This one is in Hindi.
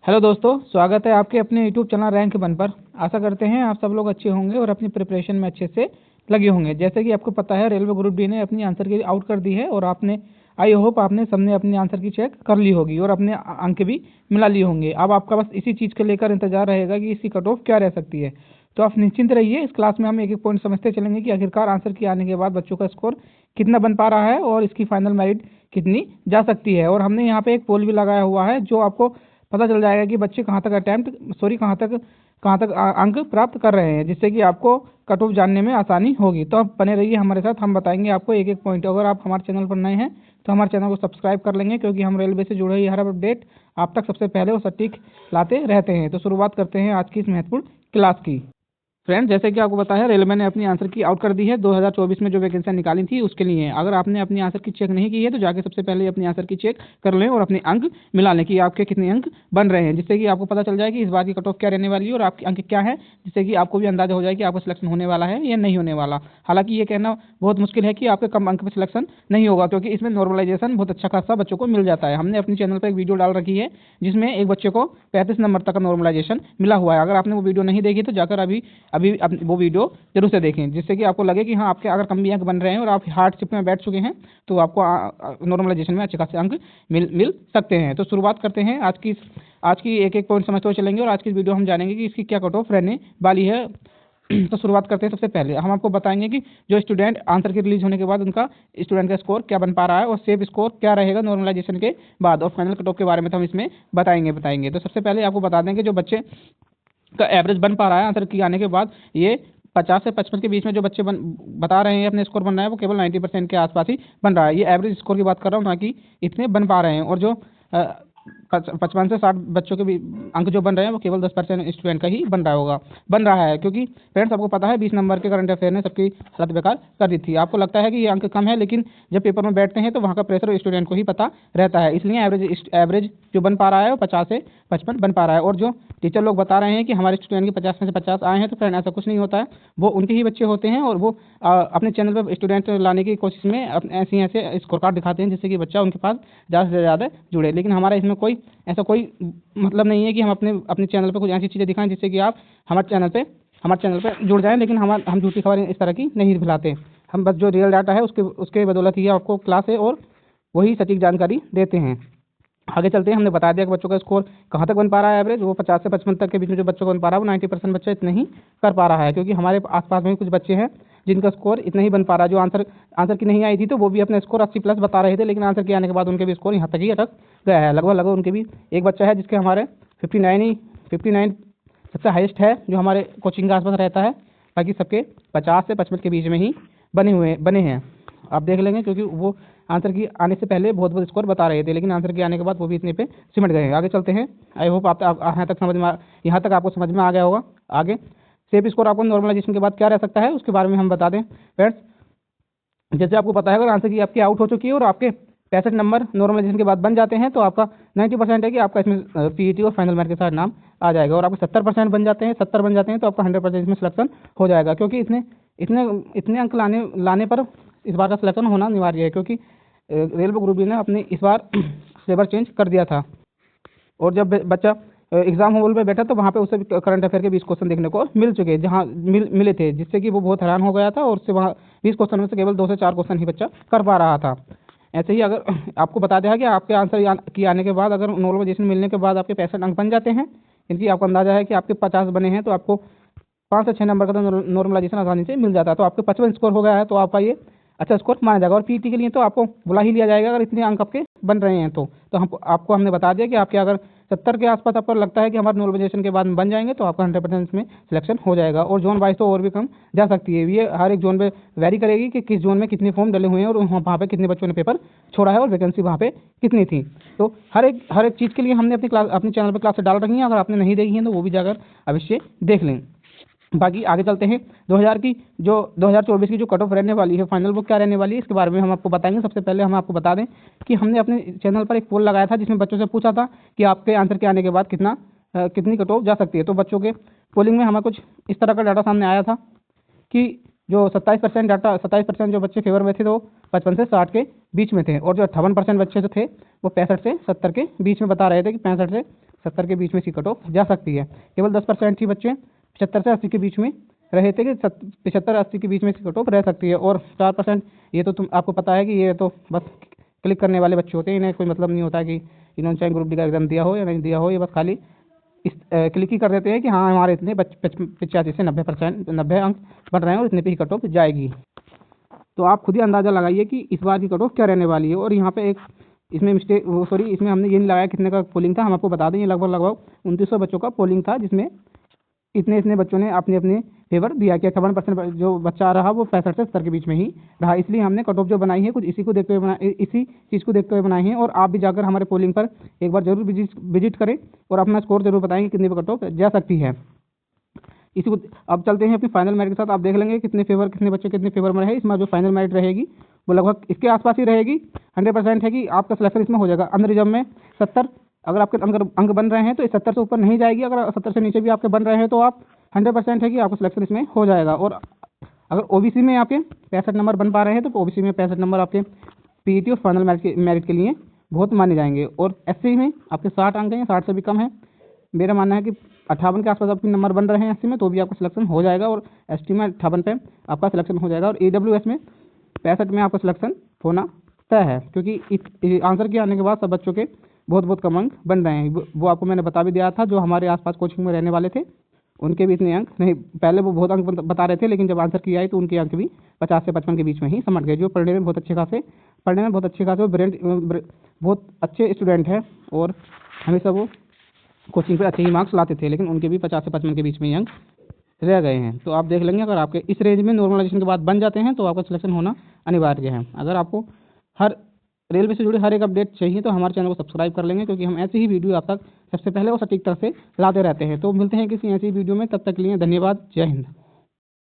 हेलो दोस्तों, स्वागत है आपके अपने यूट्यूब चैनल रैंक वन पर। आशा करते हैं आप सब लोग अच्छे होंगे और अपनी प्रिपरेशन में अच्छे से लगे होंगे। जैसे कि आपको पता है, रेलवे ग्रुप डी ने अपनी आंसर की आउट कर दी है और आपने आई होप आपने सबने अपनी आंसर की चेक कर ली होगी और अपने अंक भी मिला लिए होंगे। अब आपका बस इसी चीज़ को लेकर इंतजार रहेगा कि इसकी कट ऑफ क्या रह सकती है। तो आप निश्चिंत रहिए, इस क्लास में हम एक एक पॉइंट समझते चलेंगे कि आखिरकार आंसर की आने के बाद बच्चों का स्कोर कितना बन पा रहा है और इसकी फाइनल मेरिट कितनी जा सकती है। और हमने यहाँ पे एक पोल भी लगाया हुआ है जो आपको पता चल जाएगा कि बच्चे कहाँ तक अंक प्राप्त कर रहे हैं, जिससे कि आपको कट ऑफ जानने में आसानी होगी। तो आप बने रहिए हमारे साथ, हम बताएंगे आपको एक एक पॉइंट। अगर आप हमारे चैनल पर नए हैं तो हमारे चैनल को सब्सक्राइब कर लेंगे, क्योंकि हम रेलवे से जुड़े हुए हर अपडेट आप तक सबसे पहले और सटीक लाते रहते हैं। तो शुरुआत करते हैं आज की इस महत्वपूर्ण क्लास की। फ्रेंड, जैसे कि आपको पता है, रेलवे ने अपनी आंसर की आउट कर दी है 2024 में जो वैकेंसियां निकाली थी उसके लिए। अगर आपने अपनी आंसर की चेक नहीं की है तो जाके सबसे पहले अपनी आंसर की चेक कर लें और अपने अंक मिला लें कि आपके कितने अंक बन रहे हैं, जिससे कि आपको पता चल जाए कि इस बार की कट ऑफ क्या रहने वाली है और आपके अंक क्या है, जिससे कि आपको भी अंदाजा हो जाए कि आपका सिलेक्शन होने वाला है या नहीं होने वाला। हालांकि ये कहना बहुत मुश्किल है कि आपके कम अंक पर सिलेक्शन नहीं होगा, क्योंकि इसमें नॉर्मलाइजेशन बहुत अच्छा खासा बच्चों को मिल जाता है। हमने अपने चैनल पर एक वीडियो डाल रखी है जिसमें एक बच्चे को 35 नंबर तक का नॉर्मलाइजेशन मिला हुआ है। अगर आपने वो वीडियो नहीं देखी तो जाकर अभी अभी वो वीडियो जरूर से देखें, जिससे कि आपको लगे कि हाँ, आपके अगर कम भी अंक बन रहे हैं और आप हार्डशिप में बैठ चुके हैं तो आपको नॉर्मलाइजेशन में अच्छे खासे अंक मिल सकते हैं। तो शुरुआत करते हैं आज की एक एक पॉइंट समझते हुए चलेंगे और आज की वीडियो हम जानेंगे कि इसकी क्या कट ऑफ रहने वाली है। तो शुरुआत करते हैं। सबसे पहले हम आपको बताएंगे कि जो स्टूडेंट आंसर की रिलीज होने के बाद उनका स्टूडेंट का स्कोर क्या बन पा रहा है और सेफ स्कोर क्या रहेगा नॉर्मलाइजेशन के बाद, और फाइनल कट ऑफ के बारे में तो हम इसमें बताएंगे। तो सबसे पहले आपको बता दें कि जो बच्चे का एवरेज बन पा रहा है आंसर की आने के बाद, ये 50 से 55 के बीच में जो बच्चे बता रहे हैं अपने स्कोर बन रहा है वो केवल 90% के आसपास ही बन रहा है। ये एवरेज स्कोर की बात कर रहा हूँ, ना कि इतने बन पा रहे हैं। और जो 55 से 60 बच्चों के भी अंक जो बन रहे हैं वो केवल 10% स्टूडेंट का ही बन रहा है। क्योंकि फ्रेंड्स, आपको पता है 20 नंबर के करंट अफेयर ने सबकी हालत बेकार कर दी थी। आपको लगता है कि ये अंक कम है, लेकिन जब पेपर में बैठते हैं तो वहाँ का प्रेशर स्टूडेंट को ही पता रहता है। इसलिए एवरेज जो बन पा रहा है वो 50 से 55 बन पा रहा है। और जो टीचर लोग बता रहे हैं कि हमारे स्टूडेंट के 50 में से 50 आए हैं, तो फ्रेंड ऐसा कुछ नहीं होता है। वो उनके ही बच्चे होते हैं और वो अपने चैनल पर स्टूडेंट लाने की कोशिश में ऐसे स्कोर कार्ड दिखाते हैं जिससे कि बच्चा उनके पास ज़्यादा से ज़्यादा जुड़े। लेकिन हमारा इसमें कोई मतलब नहीं है कि हम अपने चैनल पे कुछ ऐसी चीज़ें दिखाएं जिससे कि आप हमारे चैनल पे जुड़ जाएं। लेकिन हम झूठी खबरें इस तरह की नहीं फैलाते। हम बस जो रियल डाटा है उसके बदौलत ही आपको क्लास है और वही सटीक जानकारी देते हैं। आगे चलते हैं। हमने बता दिया कि बच्चों का स्कोर कहाँ तक बन पा रहा है एवरेज, वो 50 से 55 तक के बीच में जो बच्चों का बन पा रहा है वो 90% बच्चा इतना ही कर पा रहा है। क्योंकि हमारे आसपास में कुछ बच्चे हैं जिनका स्कोर इतना ही बन पा रहा है। जो आंसर की नहीं आई थी तो वो भी अपना स्कोर 80+ बता रहे थे, लेकिन आंसर की आने के बाद उनके भी स्कोर यहाँ तक ही अटक गया है। लगभग उनके भी एक बच्चा है जिसके हमारे 59 सबसे हाईएस्ट है जो हमारे कोचिंग के आसपास रहता है। बाकी सबके 50 से 55 के बीच में ही बने हैं। आप देख लेंगे, क्योंकि वो आंसर की आने से पहले बहुत स्कोर बता रहे थे, लेकिन आंसर के आने के बाद वो भी इतने पे सिमट गए हैं। आगे चलते हैं। आई होप आप यहाँ तक आपको समझ में आ गया होगा। आगे सेफ स्कोर आपको नॉर्मलाइजेशन के बाद क्या रह सकता है उसके बारे में हम बता दें। फ्रेंड्स, जैसे आपको पता है, अगर आंसर की आपकी आउट हो चुकी है और आपके 65 नंबर नॉर्मलाइजेशन के बाद बन जाते हैं तो आपका 90% है कि आपका इसमें पीईटी और फाइनल मार्क के साथ नाम आ जाएगा। और आपके 70% बन जाते हैं तो आपका 100% इसमें सिलेक्शन हो जाएगा। क्योंकि इतने अंक लाने पर इस बार का सिलेक्शन होना अनिवार्य है, क्योंकि रेलवे ग्रुप डी ने अपने इस बार सिलेबस चेंज कर दिया था। और जब बच्चा एग्जाम हॉल पे बैठा तो वहाँ पे उसे करंट अफेयर के 20 क्वेश्चन देखने को मिल चुके, जहाँ मिले थे, जिससे कि वो बहुत हैरान हो गया था और उससे वहाँ 20 क्वेश्चन में से केवल 2 से 4 क्वेश्चन ही बच्चा कर पा रहा था। ऐसे ही अगर आपको बता दिया कि आपके आंसर की आने के बाद अगर नॉर्मलाइजेशन मिलने के बाद आपके 65 अंक बन जाते हैं, इनकी आपको अंदाजा है कि आपके 50 बने हैं, तो आपको 5 से 6 नंबर का तो नॉर्मलाइजेशन आसानी से मिल जाता है। तो आपके 55 स्कोर हो गया है तो आपका ये अच्छा स्कोर माना जाएगा। और पीटी के लिए तो आपको बुला ही लिया जाएगा अगर इतने अंक आपके बन रहे हैं तो हमने बता दिया कि आपके अगर 70 के आसपास आपको लगता है कि हमारे नॉर्मलाइजेशन के बाद में बन जाएंगे तो आपका 100% इसमें सिलेक्शन हो जाएगा। और जोन वाइज तो और भी कम जा सकती है। ये हर एक जोन पे वेरी करेगी कि किस जोन में कितने फॉर्म डले हुए हैं और वहाँ पे कितने बच्चों ने पेपर छोड़ा है और वैकेंसी वहाँ पे कितनी थी। तो हर एक चीज़ के लिए हमने अपने चैनल पर क्लास डाल रखी है। अगर आपने नहीं देखी है तो वो भी जाकर अवश्य देख लें। बाकी आगे चलते हैं। 2024 की जो कट ऑफ रहने वाली है फाइनल, वो क्या रहने वाली है इसके बारे में हम आपको बताएंगे। सबसे पहले हम आपको बता दें कि हमने अपने चैनल पर एक पोल लगाया था जिसमें बच्चों से पूछा था कि आपके आंसर के आने के बाद कितनी कट ऑफ जा सकती है। तो बच्चों के पोलिंग में हमें कुछ इस तरह का डाटा सामने आया था कि जो 27% जो बच्चे फेवर में थे तो 55 से 60 के बीच में थे। और जो 58% बच्चे जो थे वो 65 से 70 के बीच में बता रहे थे कि 65 से 70 के बीच में इसकी कट ऑफ जा सकती है। केवल 10% ही बच्चे 75 से 80 के बीच में रहे थे कि 75-80 के बीच में इसकी कट ऑफ रह सकती है। और 4% ये तो आपको पता है कि ये तो बस क्लिक करने वाले बच्चे होते हैं, इन्हें कोई मतलब नहीं होता कि इन्होंने चाहे ग्रुप डी का एग्जाम दिया हो या नहीं दिया हो, ये बस खाली इस क्लिक ही कर देते हैं कि हाँ हमारे इतने 85 से 90 अंक बढ़ रहे हैं और इतने पे ही कट ऑफ जाएगी। तो आप खुद ही अंदाज़ा लगाइए कि इस बार की कट ऑफ क्या रहने वाली है। और यहाँ पे एक इसमें इसमें हमने ये नहीं लगाया कितने का पोलिंग था। हम आपको बता दें ये लगभग 2900 बच्चों का पोलिंग था, जिसमें इतने बच्चों ने अपने अपने फेवर दिया कि 58% जो बच्चा रहा वो 65 से 70 के बीच में ही रहा। इसलिए हमने कट ऑफ जो बनाई है कुछ इसी चीज़ को देखते हुए बनाई है। और आप भी जाकर हमारे पोलिंग पर एक बार जरूर विजिट करें और अपना स्कोर जरूर बताएंगे कितनी कट ऑफ जा सकती है। इसी को अब चलते हैं अपनी फाइनल मेरिट के साथ। आप देख लेंगे कितने बच्चे कितने फेवर में रहे। इसमें जो फाइनल मेरिट रहेगी वो लगभग इसके आसपास ही रहेगी। 100% है कि आपका सिलेक्शन इसमें हो जाएगा। अंडर रिजर्व में 70 अगर आपके अंक बन रहे हैं तो इस 70 से ऊपर नहीं जाएगी। अगर 70 से नीचे भी आपके बन रहे हैं तो आप 100% है कि आपका सिलेक्शन इसमें हो जाएगा। और अगर ओबीसी में आपके 65 नंबर बन पा रहे हैं तो ओबीसी में 65 नंबर आपके पीईटी और फाइनल मेरिट के लिए बहुत माने जाएंगे। और एससी में आपके 60 अंक हैं, 60 से भी कम है। मेरा मानना है कि 58 के आसपास आपके नंबर बन रहे हैं एससी में तो भी आपका सिलेक्शन हो जाएगा। और एसटी में 58 पे आपका सिलेक्शन हो जाएगा। और ईडब्ल्यूएस में 65 में आपका सिलेक्शन होना तय है, क्योंकि इस आंसर के आने के बाद सब बच्चों के बहुत कम अंक बन रहे हैं। वो आपको मैंने बता भी दिया था, जो हमारे आसपास कोचिंग में रहने वाले थे उनके भी इतने अंक नहीं, पहले वो बहुत अंक बता रहे थे, लेकिन जब आंसर की आई तो उनके अंक भी 50 से 55 के बीच में ही समझ गए। जो पढ़ने में बहुत अच्छे खासे बहुत अच्छे स्टूडेंट हैं और हमेशा वो कोचिंग पे अच्छे ही मार्क्स लाते थे, लेकिन उनके भी 50 से 55 के बीच में ही अंक रह गए हैं। तो आप देख लेंगे अगर आपके इस रेंज में नॉर्मलाइजेशन के बाद बन जाते हैं तो आपका सिलेक्शन होना अनिवार्य है। अगर आपको हर रेलवे से जुड़े हर एक अपडेट चाहिए तो हमारे चैनल को सब्सक्राइब कर लेंगे, क्योंकि हम ऐसी ही वीडियो आप तक सबसे पहले और सटीक तरह से लाते रहते हैं। तो मिलते हैं किसी ऐसी वीडियो में, तब तक के लिए धन्यवाद। जय हिंद।